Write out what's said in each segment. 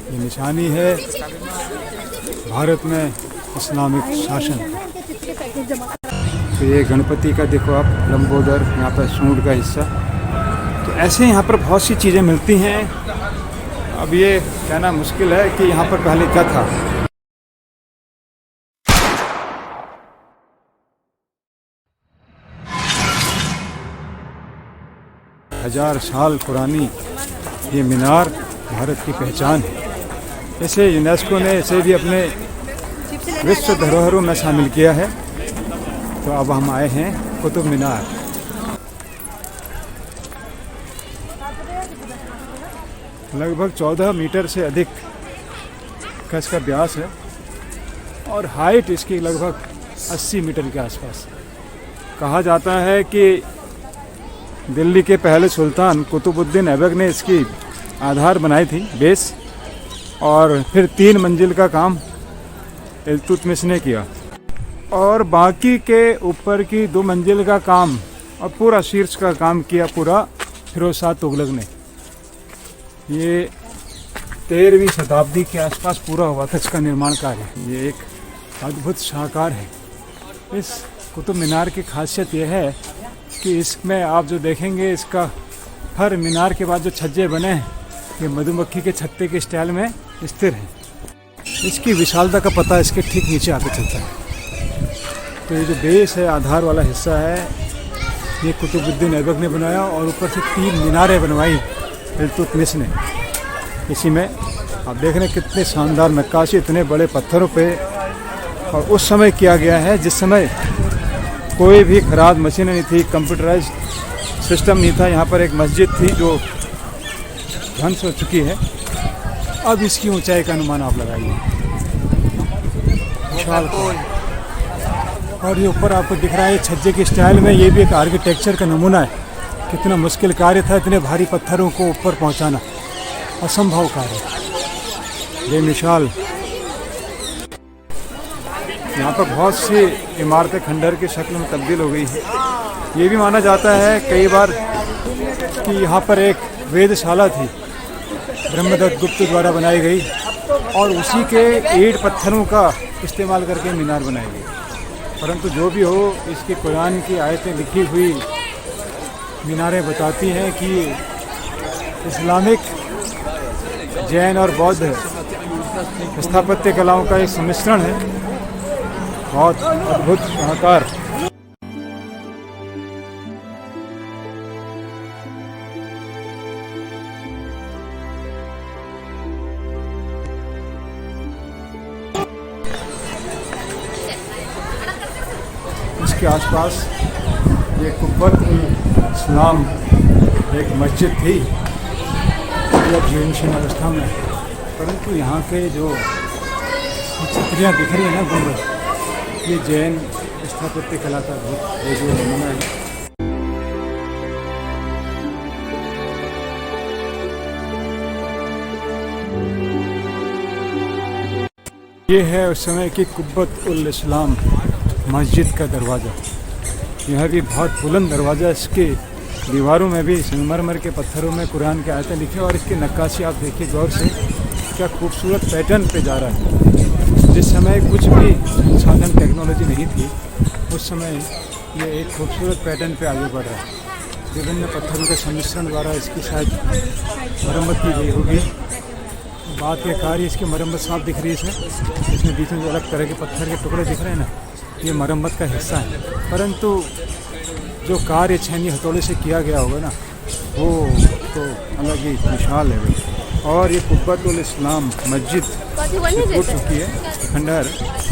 ये निशानी है भारत में इस्लामिक शासन। तो ये गणपति का देखो आप लंबोदर, यहाँ पर सूंड का हिस्सा। तो ऐसे यहाँ पर बहुत सी चीज़ें मिलती हैं। अब ये कहना मुश्किल है कि यहाँ पर पहले क्या था। हजार साल पुरानी ये मीनार भारत की पहचान है। इसे यूनेस्को ने इसे भी अपने विश्व धरोहरों में शामिल किया है। तो अब हम आए हैं कुतुब मीनार। लगभग 14 मीटर से अधिक का इसका व्यास है और हाइट इसकी लगभग 80 मीटर के आसपास। कहा जाता है कि दिल्ली के पहले सुल्तान कुतुबुद्दीन ऐबक ने इसकी आधार बनाई थी, बेस, और फिर 3 मंजिल का काम इल्तुतमिश ने किया और बाकी के ऊपर की 2 मंजिल का काम और पूरा शीर्ष का काम किया पूरा फिरोज शाह तुगलक ने। ये 13वीं शताब्दी के आसपास पूरा हुआ था इसका निर्माण कार्य। ये एक अद्भुत शाहकार है। इस कुतुब मीनार की खासियत यह है कि इसमें आप जो देखेंगे, इसका हर मीनार के बाद जो छज्जे बने हैं ये मधुमक्खी के छत्ते के स्टाइल में स्थिर है। इसकी विशालता का पता इसके ठीक नीचे आके चलता है। तो ये जो बेस है, आधार वाला हिस्सा है, ये कुतुबुद्दीन ऐबक ने बनाया और ऊपर से 3 मीनारें बनवाई इल्तुतमिश ने। इसी में आप देख रहे हैं कितने शानदार नक्काशी इतने बड़े पत्थरों पे, और उस समय किया गया है जिस समय कोई भी खराद मशीनें नहीं थी, कंप्यूटराइज सिस्टम नहीं था। यहाँ पर एक मस्जिद थी जो ध्वंस हो चुकी है। अब इसकी ऊंचाई का अनुमान आप लगाइए। और ये ऊपर आपको दिख रहा है छज्जे के स्टाइल में, ये भी एक आर्किटेक्चर का नमूना है। कितना मुश्किल कार्य था इतने भारी पत्थरों को ऊपर पहुंचाना, असंभव कार्य, बेमिसाल। यहाँ पर बहुत सी इमारतें खंडहर की शक्ल में तब्दील हो गई है। ये भी माना जाता है कई बार कि यहाँ पर एक वेदशाला थी, ब्रह्मदत्त गुप्त द्वारा बनाई गई, और उसी के ईंट पत्थरों का इस्तेमाल करके मीनार बनाई गई। परंतु जो भी हो, इसकी कुरान की आयतें लिखी हुई मीनारें बताती हैं कि इस्लामिक, जैन और बौद्ध स्थापत्य कलाओं का एक सम्मिश्रण है। बहुत अद्भुत शानदार। इसके आसपास ये कुब्बत-उल-इस्लाम एक मस्जिद थी, जब जीर्णशीर्ण अवस्था में, परंतु यहाँ के जो छतरियाँ दिख रही है ना, गुंबद, ये जैन स्थापत्य कला का बहुत बेजोड़ नमूना है। ये है उस समय की कुब्बत-उल-इस्लाम मस्जिद का दरवाज़ा। यह भी बहुत बुलंद दरवाज़ा, इसके दीवारों में भी संगमरमर के पत्थरों में कुरान की आयतें लिखी, और इसकी नक्काशी आप देखिए गौर से, क्या खूबसूरत पैटर्न पे जा रहा है। जिस समय कुछ भी संसाधन टेक्नोलॉजी नहीं थी, उस समय ये एक खूबसूरत पैटर्न पे आगे बढ़ रहा है। विभिन्न पत्थरों के सम्मिश्रण द्वारा इसकी शायद मरम्मत की गई होगी। बात के कार्य इसकी मरम्मत साफ दिख रही है। इसमें बीच में जो अलग तरह के पत्थर के टुकड़े दिख रहे हैं ना, ये मरम्मत का हिस्सा है। परंतु जो कार्य छेनी हथौड़े से किया गया होगा ना, वो तो अलग ही विशाल है भाई। और ये कुब्बत-उल-इस्लाम मस्जिद टूट चुकी है, खंडहर,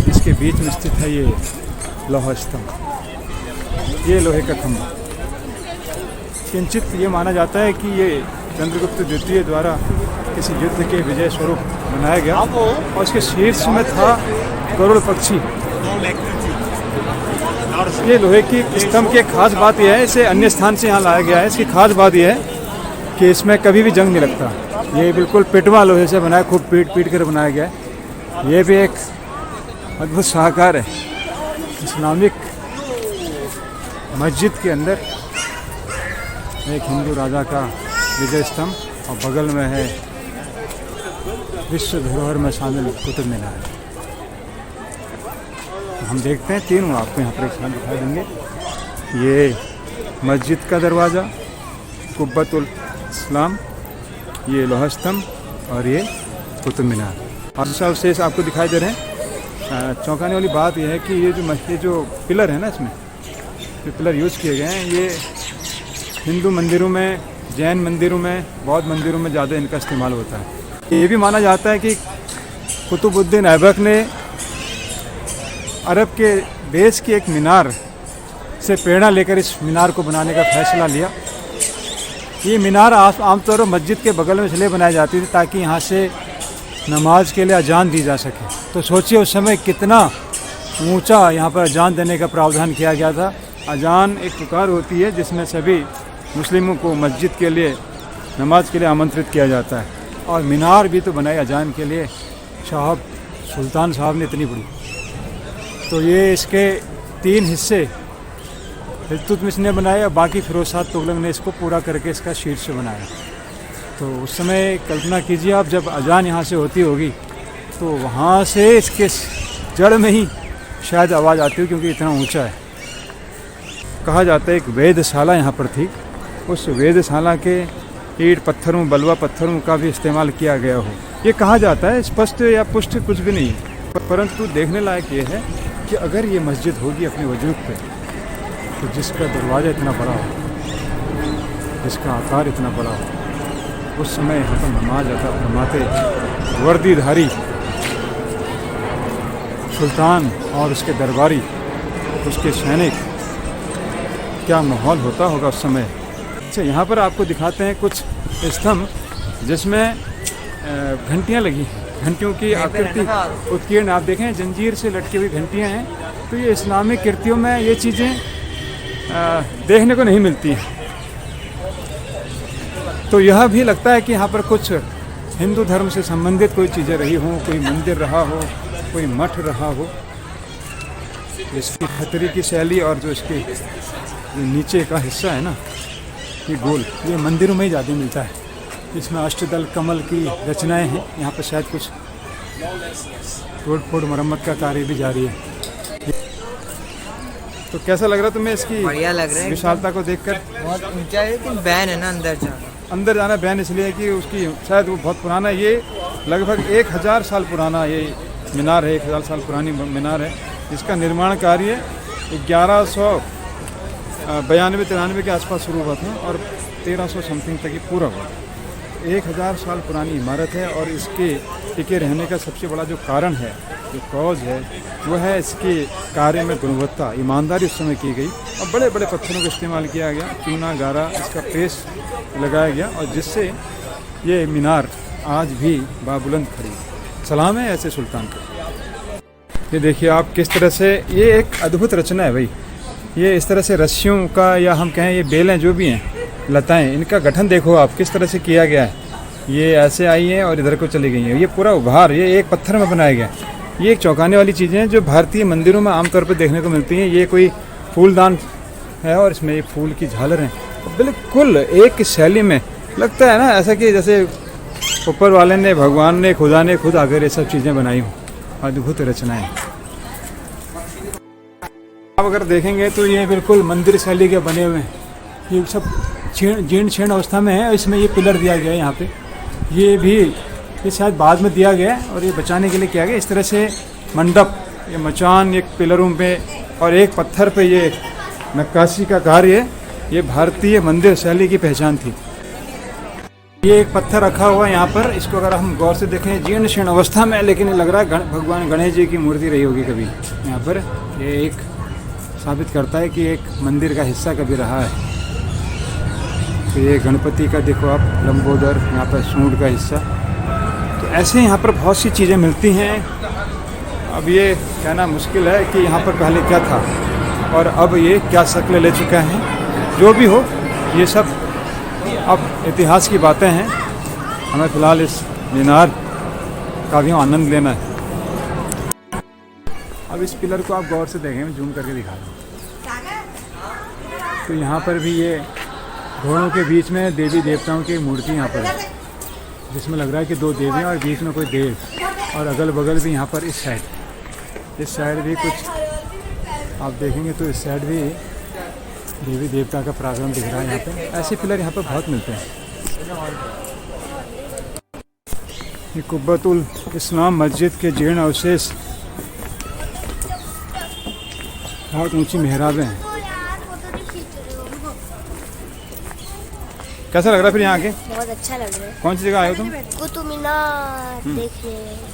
इसके बीच में स्थित है ये लोहा स्तंभ, ये लोहे का खंभा। किंचित ये माना जाता है कि ये चंद्रगुप्त द्वितीय द्वारा किसी युद्ध के विजय स्वरूप बनाया गया, और इसके शीर्ष में था गरुड़ पक्षी। ये लोहे की स्तंभ की एक खास बात यह है, इसे अन्य स्थान से यहाँ लाया गया है। इसकी खास बात यह है कि इसमें कभी भी जंग नहीं लगता। ये बिल्कुल पिटवा लोहे से बनाया, खूब पीट कर बनाया गया है। ये भी एक अद्भुत शाहकार है। इस्लामिक मस्जिद के अंदर एक हिंदू राजा का विजय स्तंभ, और बगल में है विश्व धरोहर में शामिल कुतुब मीनार। हम देखते हैं तीनों आपको यहाँ पर एक साथ दिखा देंगे। ये मस्जिद का दरवाज़ा, कुब्बतुल इस्लाम, ये लोहा स्तंभ और ये कुतुब मीनार। और सबसे आपको दिखाई दे रहे हैं। चौंकाने वाली बात यह है कि ये जो पिलर है ना, इसमें जो पिलर यूज़ किए गए हैं, ये हिंदू मंदिरों में, जैन मंदिरों में, बौद्ध मंदिरों में ज़्यादा इनका इस्तेमाल होता है। ये भी माना जाता है कि कुतुबुद्दीन ऐबक ने अरब के देश की एक मीनार से प्रेरणा लेकर इस मीनार को बनाने का फैसला लिया। ये मीनार आमतौर पर मस्जिद के बगल में इसलिए बनाई जाती थी ताकि यहाँ से नमाज के लिए अजान दी जा सके। तो सोचिए उस समय कितना ऊंचा यहाँ पर अजान देने का प्रावधान किया गया था। अजान एक पुकार होती है जिसमें सभी मुस्लिमों को मस्जिद के लिए, नमाज के लिए आमंत्रित किया जाता है। और मीनार भी तो बनाई अजान के लिए सुल्तान साहब ने इतनी बड़ी। तो ये इसके 3 हिस्से इल्तुतमिश ने बनाए और बाकी फिरोज शाह तुगलक ने इसको पूरा करके इसका शीर्ष बनाया। तो उस समय कल्पना कीजिए आप, जब अजान यहाँ से होती होगी तो वहाँ से इसके जड़ में ही शायद आवाज़ आती हो, क्योंकि इतना ऊंचा है। कहा जाता है एक वेधशाला यहाँ पर थी। उस वेधशाला के ईंट पत्थरों, बलुआ पत्थरों का भी इस्तेमाल किया गया हो, ये कहा जाता है। स्पष्ट या पुष्ट कुछ भी नहीं, परंतु देखने लायक ये है कि अगर ये मस्जिद होगी अपने वजूद पे, तो जिसका दरवाज़ा इतना बड़ा हो, जिसका आकार इतना बड़ा हो, उस समय यहाँ पर नमाज अता फरमाते वर्दीधारी सुल्तान और उसके दरबारी, उसके सैनिक, क्या माहौल होता होगा उस समय। अच्छा, यहाँ पर आपको दिखाते हैं कुछ स्तंभ जिसमें घंटियाँ लगी हैं। घंटियों की आकृति उत्कीर्ण आप देखें, जंजीर से लटकी हुई घंटियाँ हैं। तो ये इस्लामिक कृतियों में ये चीज़ें देखने को नहीं मिलती हैं। तो यह भी लगता है कि यहाँ पर कुछ हिंदू धर्म से संबंधित कोई चीज़ें रही हों, कोई मंदिर रहा हो, कोई मठ रहा हो। इसकी खतरी की शैली और जो इसके नीचे का हिस्सा है ना, ये गोल, ये मंदिरों में ही ज़्यादा मिलता है। इसमें अष्टदल कमल की रचनाएं हैं। यहाँ पर शायद कुछ तोड़ फोड़ मरम्मत का कार्य भी जारी है। तो कैसा लग रहा तुम्हें इसकी बढ़िया लग रहा है, विशालता को देखकर? बहुत ऊंचा है, लेकिन बैन है ना अंदर जाना बैन इसलिए कि उसकी शायद वो बहुत पुराना, ये लगभग 1000 साल पुराना ये मीनार है। 1000 साल पुरानी मीनार है। इसका निर्माण कार्य 1192-93 के आसपास शुरू हुआ था और 1300 समथिंग तक ये पूरा हुआ। 1000 साल पुरानी इमारत है और इसके टिके रहने का सबसे बड़ा जो कारण है, जो कॉज है, वो है इसके कार्य में गुणवत्ता, ईमानदारी उस समय की गई और बड़े बड़े पत्थरों का इस्तेमाल किया गया। चूना गारा इसका पेस्ट लगाया गया और जिससे ये मीनार आज भी बाबुलंद खड़ी। सलाम है ऐसे सुल्तान को। ये देखिए आप किस तरह से, ये एक अद्भुत रचना है भाई। ये इस तरह से रस्सियों का, या हम कहें ये बेलें जो भी हैं, लताएं, इनका गठन देखो आप किस तरह से किया गया है। ये ऐसे आई हैं और इधर को चली गई हैं। ये पूरा उभार ये एक पत्थर में बनाया गया। ये एक चौंकाने वाली चीज़ें हैं जो भारतीय मंदिरों में आमतौर पर देखने को मिलती हैं। ये कोई फूलदान है और इसमें ये फूल की झालर हैं, बिल्कुल एक शैली में लगता है ना, ऐसा कि जैसे ऊपर वाले ने, भगवान ने, खुदा ने खुद आकर ये सब चीज़ें बनाई हों। अद्भुत रचनाएं। आप अगर देखेंगे तो ये बिल्कुल मंदिर शैली के बने हुए हैं। ये सब जीर्ण शीर्ण अवस्था में है। इसमें ये पिलर दिया गया है यहाँ पे, ये भी ये शायद बाद में दिया गया है और ये बचाने के लिए किया गया। इस तरह से मंडप, ये मचान एक पिलरों पे और एक पत्थर पे ये नक्काशी का कार्य, ये भारतीय मंदिर शैली की पहचान थी। ये एक पत्थर रखा हुआ है यहाँ पर, इसको अगर हम गौर से देखें जीर्ण शीर्ण अवस्था में, लेकिन लग रहा है भगवान गणेश जी की मूर्ति रही होगी कभी यहाँ पर। ये एक साबित करता है कि एक मंदिर का हिस्सा कभी रहा है। तो ये गणपति का देखो आप, लंबोदर, यहाँ पर सूंड का हिस्सा। तो ऐसे यहाँ पर बहुत सी चीज़ें मिलती हैं। अब ये कहना मुश्किल है कि यहाँ पर पहले क्या था और अब ये क्या शक्ल ले चुका है। जो भी हो, ये सब अब इतिहास की बातें हैं। हमें फ़िलहाल इस मीनार का भी आनंद लेना है। अब इस पिलर को आप गौर से देखें, मैं जूम करके दिखा दूँ। तो यहाँ पर भी ये घोड़ों के बीच में देवी देवताओं की मूर्ति यहाँ पर है, जिसमें लग रहा है कि दो देवियाँ और बीच में कोई देव, और अगल बगल भी यहाँ पर इस साइड भी कुछ आप देखेंगे तो इस साइड भी देवी देवता का पराक्रम दिख रहा है। यहाँ पे ऐसे पिलर यहाँ पर बहुत मिलते हैं। ये कुब्बतुल इस्लाम मस्जिद के जीर्ण अवशेष, बहुत ऊंची मेहराबें हैं। कैसा लग रहा है फिर यहाँ आके? बहुत अच्छा लग रहा है। कौन सी जगह आए हो तुम? कुतुब मीनार देखने।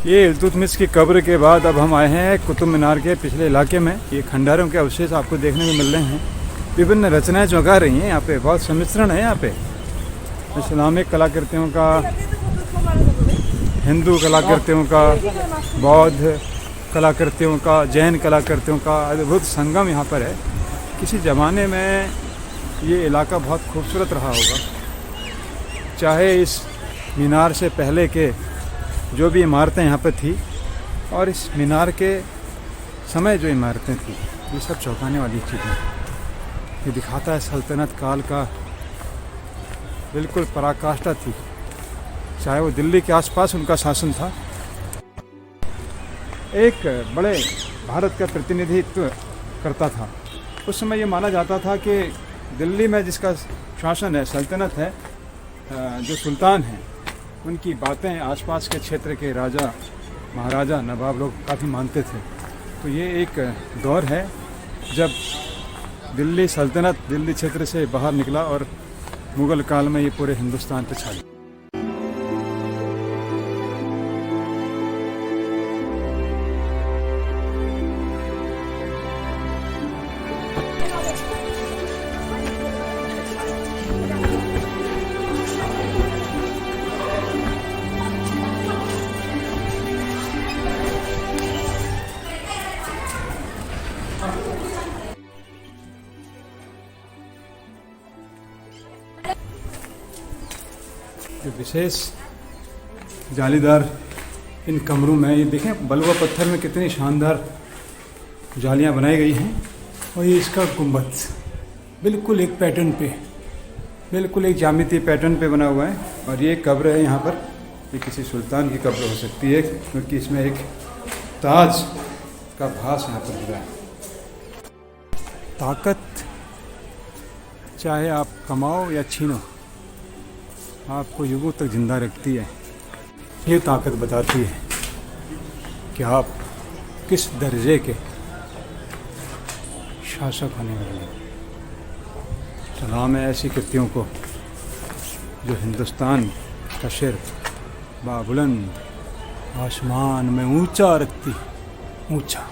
ये इल्तुतमिश की कब्र के बाद अब हम आए हैं कुतुब मीनार के पिछले इलाके में। ये खंडारों के अवशेष आपको देखने को मिल रहे हैं। विभिन्न रचनाएं चौंका रही हैं। यहाँ पे बहुत सम्मिश्रण है। यहाँ पे इस्लामिक कलाकृतियों का, हिंदू कलाकृतियों का, बौद्ध कलाकृतियों का, जैन कलाकृतियों का अद्भुत संगम यहाँ पर है। किसी ज़माने में ये इलाका बहुत खूबसूरत रहा होगा। चाहे इस मीनार से पहले के जो भी इमारतें यहाँ पर थी और इस मीनार के समय जो इमारतें थी, ये सब चौंकाने वाली चीज़ें। ये दिखाता है सल्तनत काल का बिल्कुल पराकाष्ठा थी। चाहे वो दिल्ली के आसपास उनका शासन था। एक बड़े भारत का प्रतिनिधित्व करता था। उस समय ये माना जाता था कि दिल्ली में जिसका शासन है, सल्तनत है, जो सुल्तान हैं, उनकी बातें आसपास के क्षेत्र के राजा महाराजा नवाब लोग काफ़ी मानते थे। तो ये एक दौर है जब दिल्ली सल्तनत दिल्ली क्षेत्र से बाहर निकला और मुग़ल काल में ये पूरे हिंदुस्तान पे छा गया। विशेष जालीदार इन कमरों में, ये देखें बलुआ पत्थर में कितनी शानदार जालियां बनाई गई हैं। और ये इसका गुंबद बिल्कुल एक पैटर्न पे, बिल्कुल एक ज्यामितीय पैटर्न पे बना हुआ है। और ये कब्र है यहाँ पर, ये किसी सुल्तान की कब्र हो सकती है क्योंकि इसमें एक ताज का भास यहाँ पर हो रहा है। ताकत चाहे आप कमाओ या छीनो, आपको युगों तक जिंदा रखती है। ये ताकत बताती है कि आप किस दर्जे के शासक होने वाले हैं। सलाम है ऐसी कृतियों को जो हिंदुस्तान का सिर बाबुलंद आसमान में ऊंचा रखती, ऊंचा।